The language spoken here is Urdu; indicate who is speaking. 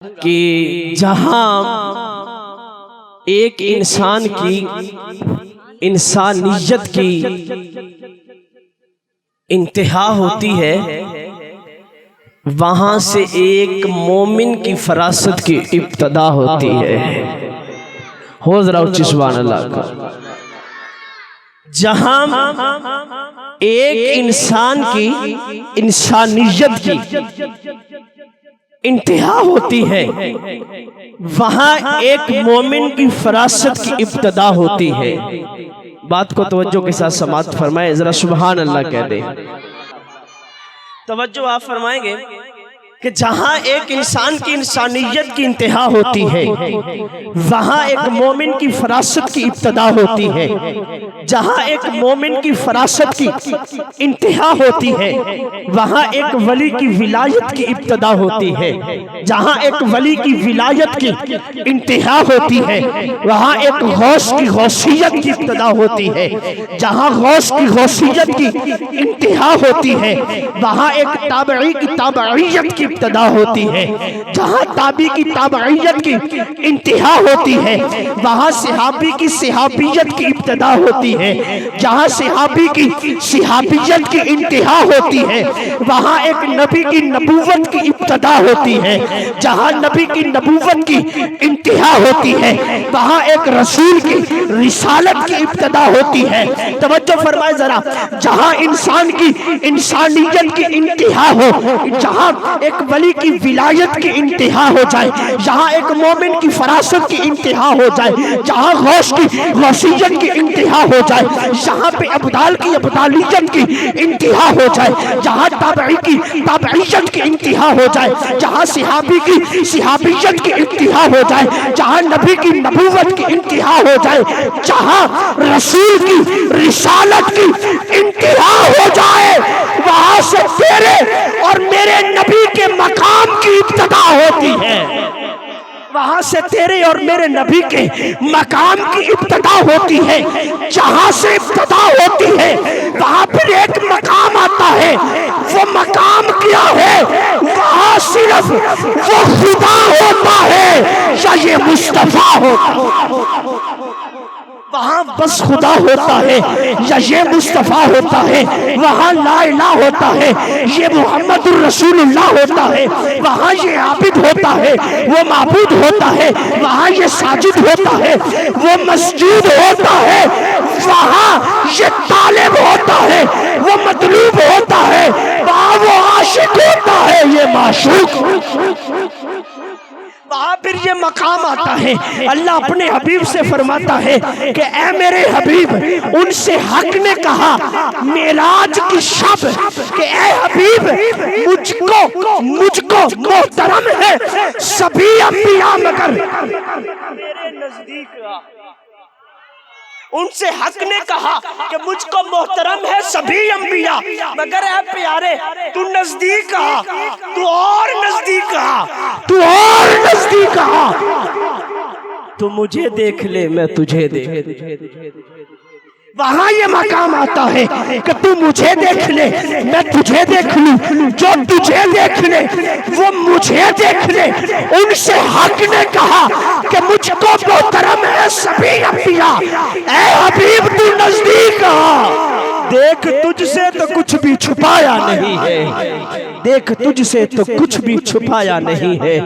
Speaker 1: کہ جہاں ایک انسان کی انسانیت کی انتہا ہوتی ہے، وہاں سے ایک مومن کی فراست کی ابتدا ہوتی ہے۔ ہو ذرا اچھی سبحان اللہ کا۔ جہاں ایک انسان کی انسانیت کی انتہا ہوتی ہے، وہاں ایک مومن کی فراست کی ابتدا ہوتی ہے۔ بات کو توجہ کے ساتھ سماعت فرمائیں، ذرا سبحان اللہ کہہ دیں۔ توجہ آپ فرمائیں گے کہ جہاں ایک انسان کی انسانیت کی انتہا ہوتی ہے، وہاں ایک مومن کی فراست کی ابتدا ہوتی ہے۔ جہاں ایک مومن کی فراست کی انتہا ہوتی ہے، وہاں ایک ولی کی ولایت کی ابتدا ہوتی ہے۔ جہاں ایک ولی کی ولایت کی انتہا ہوتی ہے، وہاں ایک غوث کی غوثیت کی ابتدا ہوتی ہے۔ جہاں غوث کی غوثیت کی انتہا ہوتی ہے، وہاں ایک تابعی کی تابعیت کی ابتدا ہوتی ہے۔ جہاں تابعی کی تابعیت کی انتہا ہوتی ہے، وہاں صحابی کی صحابیت کی ابتدا ہوتی ہے۔ جہاں صحابی کی صحابیت کی انتہا ہوتی ہے، وہاں ایک نبی کی نبوت کی ابتدا ہوتی ہے۔ جہاں نبی کی نبوت کی انتہا ہوتی ہے، وہاں ایک رسول کی رسالت کی ابتدا ہوتی ہے۔ توجہ فرمائے ذرا، جہاں انسان کی انسانیت کی انتہا ہو، جہاں ایک ولی کی ولایت کی انتہا ہو جائے، جہاں ایک مومن کی فراست کی انتہا ہو جائے، جہاں غوث کی غوثیت کی انتہا ہو جائے، جہاں پہ ابدال کی ابدالیت کی انتہا ہو جائے، جہاں تابعی کی تابعیت کی انتہا ہو جائے، جہاں صحابی کی صحابیت کی انتہا ہو جائے، جہاں نبی کی نبوت کی انتہا ہو جائے، جہاں رسول کی رسالت کی انتہا ہو جائے، وہاں سے تیرے اور میرے نبی کے مقام کی ابتدا ہوتی ہے۔ وہاں سے تیرے اور میرے نبی کے مقام کی ابتدا ہوتی ہے۔ جہاں سے ابتدا ہوتی ہے، وہاں پھر ایک مقام آتا ہے۔ وہ مقام کیا ہے؟ وہاں صرف وہ خدا ہوتا ہے یا یہ مصطفیٰ ہوتا ہے؟ وہاں بس خدا ہوتا ہے یا یہ مصطفیٰ ہوتا ہے؟ وہاں لا الہ ہوتا ہے، یہ محمد الرسول اللہ ہوتا ہے۔ وہاں یہ عابد ہوتا ہے، وہ معبود ہوتا ہے۔ وہاں یہ ساجد ہوتا ہے، وہ مسجود ہوتا ہے۔ وہاں یہ طالب ہوتا ہے، وہ مطلوب ہوتا ہے۔ وہاں وہ عاشق ہوتا ہے، یہ معشوق۔ وہاں پھر یہ مقام آتا ہے۔ اللہ اپنے حبیب سے فرماتا ہے کہ اے میرے حبیب، ان سے حق نے کہا معراج کی شب کہ اے حبیب، مجھ کو محترم ہے سبھی انبیاء مگر میرے نزدیک آ۔ ان سے حق نے کہا کہ مجھ کو محترم ہے سبھی انبیاء مگر اے پیارے تو نزدیک آ، تو اور نزدیک آ، تو اور نزدیک آ، تو مجھے دیکھ لے میں تجھے دیکھ۔ وہاں یہ مقام آتا ہے کہ تو مجھے دیکھ لے میں تجھے دیکھ لوں، جو تجھے دیکھ لے وہ مجھے دیکھ لے۔ ان سے حق نے کہا کہ مجھ کو محترم ہے سبھی انبیاء، اے حبیب تو نزدیک آ، دیکھ تجھ سے تو کچھ بھی چھپایا نہیں ہے، دیکھ تجھ سے تو کچھ بھی چھپایا نہیں ہے۔